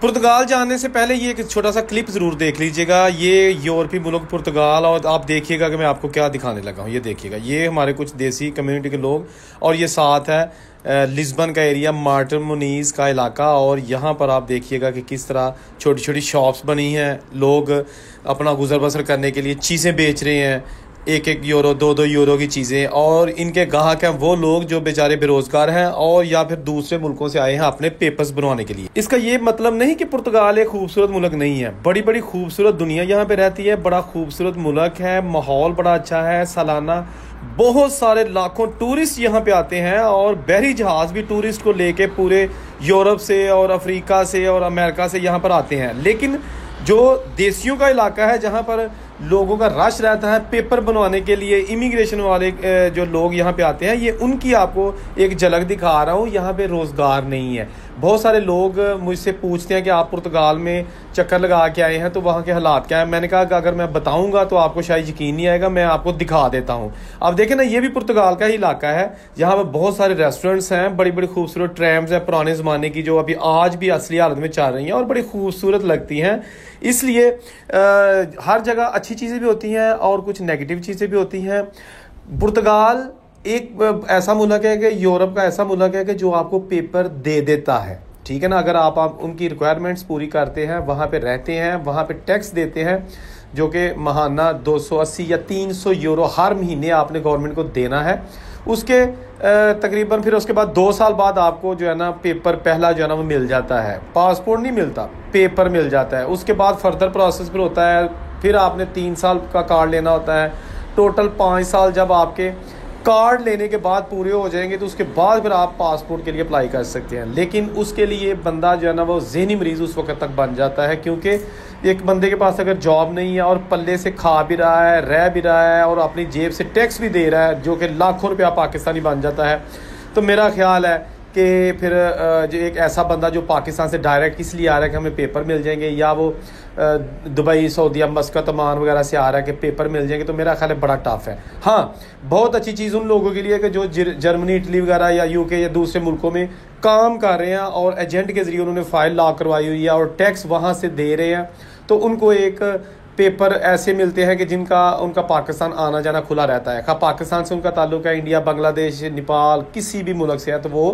पुर्तगाल जाने से पहले ये एक छोटा सा क्लिप ज़रूर देख लीजिएगा। ये यूरोपीय मुल्क पुर्तगाल, और आप देखिएगा कि मैं आपको क्या दिखाने लगा हूँ। ये देखिएगा, ये हमारे कुछ देसी कम्युनिटी के लोग, और ये साथ है लिस्बन का एरिया, मार्टिन मुनीज का इलाका। और यहाँ पर आप देखिएगा कि किस तरह छोटी छोटी शॉप्स बनी हैं, लोग अपना गुजर बसर करने के लिए चीज़ें बेच रहे हैं, 1-1 यूरो 2-2 यूरो की चीज़ें। और इनके ग्राहक हैं वो लोग जो बेचारे बेरोज़गार हैं और या फिर दूसरे मुल्कों से आए हैं अपने पेपर्स बनवाने के लिए। इसका ये मतलब नहीं कि पुर्तगाल एक खूबसूरत मुल्क नहीं है, बड़ी बड़ी खूबसूरत दुनिया यहाँ पे रहती है, बड़ा खूबसूरत मुल्क है, माहौल बड़ा अच्छा है। सालाना बहुत सारे लाखों टूरिस्ट यहाँ पे आते हैं, और बहरी जहाज़ भी टूरिस्ट को लेके पूरे यूरोप से और अफ्रीका से और अमेरिका से यहाँ पर आते हैं। लेकिन जो देसियों का इलाका है, जहाँ पर लोगों का रश रहता है पेपर बनवाने के लिए, इमिग्रेशन वाले जो लोग यहाँ पे आते हैं, ये उनकी आपको एक झलक दिखा रहा हूँ। यहाँ पे रोज़गार नहीं है। बहुत सारे लोग मुझसे पूछते हैं कि आप पुर्तगाल में चक्कर लगा के आए हैं तो वहाँ के हालात क्या हैं। मैंने कहा कि अगर मैं बताऊँगा तो आपको शायद यकीन नहीं आएगा, मैं आपको दिखा देता हूँ। अब देखें ना, ये भी पुर्तगाल का ही इलाका है, जहाँ पर बहुत सारे रेस्टोरेंट्स हैं, बड़ी बड़ी खूबसूरत ट्रैम्स हैं पुराने ज़माने की, जो अभी आज भी असली हालत में चल रही हैं और बड़ी खूबसूरत लगती हैं। इसलिए हर जगह अच्छी चीज़ें भी होती हैं और कुछ नेगेटिव चीज़ें भी होती हैं। पुर्तगाल एक ऐसा मुल्क है कि यूरोप का ऐसा मुल्क है कि जो आपको पेपर दे देता है, ठीक है ना। अगर आप उनकी रिक्वायरमेंट्स पूरी करते हैं, वहाँ पे रहते हैं, वहाँ पे टैक्स देते हैं, जो कि माहाना 280 या 300 यूरो हर महीने आपने गवर्नमेंट को देना है। उसके तकरीबन फिर उसके बाद 2 साल बाद आपको जो है ना पेपर पहला जो है ना वो मिल जाता है। पासपोर्ट नहीं मिलता, पेपर मिल जाता है। उसके बाद फर्दर प्रोसेस फिर होता है, फिर आपने 3 साल का कार्ड लेना होता है। टोटल 5 साल जब आपके कार्ड लेने के बाद पूरे हो जाएंगे तो उसके बाद फिर आप पासपोर्ट के लिए अप्लाई कर सकते हैं। लेकिन उसके लिए बंदा जो है ना वो ज़हनी मरीज़ उस वक्त तक बन जाता है, क्योंकि एक बंदे के पास अगर जॉब नहीं है और पल्ले से खा भी रहा है, रह भी रहा है और अपनी जेब से टैक्स भी दे रहा है, जो कि लाखों रुपया पाकिस्तानी बन जाता है, तो मेरा ख्याल है कि फिर जो एक ऐसा बंदा जो पाकिस्तान से डायरेक्ट इसलिए आ रहा है कि हमें पेपर मिल जाएंगे, या वो दुबई, सऊदी, मस्कत, ओमान वगैरह से आ रहा है कि पेपर मिल जाएंगे, तो मेरा ख्याल है बड़ा टफ है। हाँ, बहुत अच्छी चीज़ उन लोगों के लिए कि जो जर्मनी, इटली वगैरह या यूके या दूसरे मुल्कों में काम कर रहे हैं और एजेंट के ज़रिए उन्होंने फ़ाइल लॉक करवाई हुई है और टैक्स वहाँ से दे रहे हैं, तो उनको एक पेपर ऐसे मिलते हैं कि जिनका उनका पाकिस्तान आना जाना खुला रहता है। खा पाकिस्तान से उनका ताल्लुक है, इंडिया, बांग्लादेश, नेपाल, किसी भी मुल्क से है, तो वो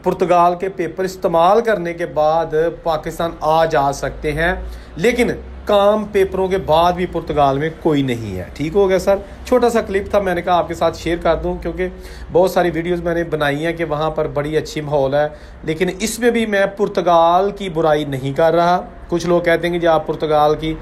पुर्तगाल के पेपर इस्तेमाल करने के बाद पाकिस्तान आ जा सकते हैं। लेकिन काम पेपरों के बाद भी पुर्तगाल में कोई नहीं है। ठीक हो गया सर, छोटा सा क्लिप था, मैंने कहा आपके साथ शेयर कर दूं, क्योंकि बहुत सारी वीडियोस मैंने बनाई हैं कि वहाँ पर बड़ी अच्छी माहौल है। लेकिन इसमें भी मैं पुर्तगाल की बुराई नहीं कर रहा। कुछ लोग कहते हैं कि आप पुर्तगाल की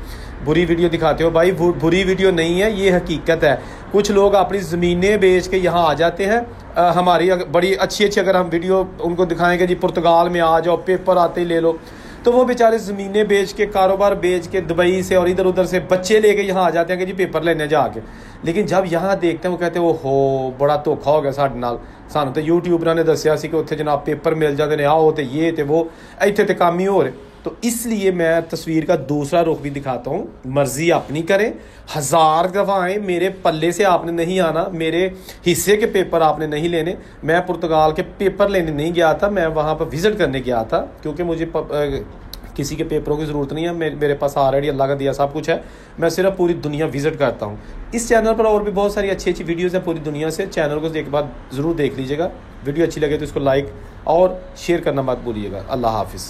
बुरी वीडियो दिखाते हो। भाई बुरी वीडियो नहीं है, ये हकीकत है। कुछ लोग अपनी ज़मीनें बेच के यहाँ आ जाते हैं। हमारी बड़ी अच्छी अगर हम वीडियो उनको दिखाएंगे, जी पुर्तगाल में आ जाओ, पेपर आते ही ले लो, तो वो बेचारे ज़मीनें बेच के, कारोबार बेच के, दुबई से और इधर उधर से बच्चे लेके यहाँ आ जाते हैं कि जी पेपर लेने जाके। लेकिन जब यहाँ देखते हैं वो कहते हैं वो हो बड़ा धोखा हो गया साढ़े नाल, सानू तो यूट्यूबरां ने दसिया सी कि उत्थे जनाब पेपर मिल जाते हैं, आओ तो ये तो वो, इत्थे तो काम ही हो रहे। तो इसलिए मैं तस्वीर का दूसरा रुख भी दिखाता हूँ। मर्जी अपनी करें, 1000 दफ़ाएँ मेरे पल्ले से आपने नहीं आना, मेरे हिस्से के पेपर आपने नहीं लेने। मैं पुर्तगाल के पेपर लेने नहीं गया था, मैं वहाँ पर विज़िट करने गया था, क्योंकि मुझे किसी के पेपरों की ज़रूरत नहीं है। मेरे पास ऑलरेडी अल्लाह का दिया सब कुछ है। मैं सिर्फ पूरी दुनिया विज़िट करता हूँ। इस चैनल पर और भी बहुत सारी अच्छी अच्छी वीडियोज़ हैं पूरी दुनिया से। चैनल को एक बार ज़रूर देख लीजिएगा। वीडियो अच्छी लगे तो इसको लाइक और शेयर करना मत भूलिएगा। अल्लाह हाफिज़।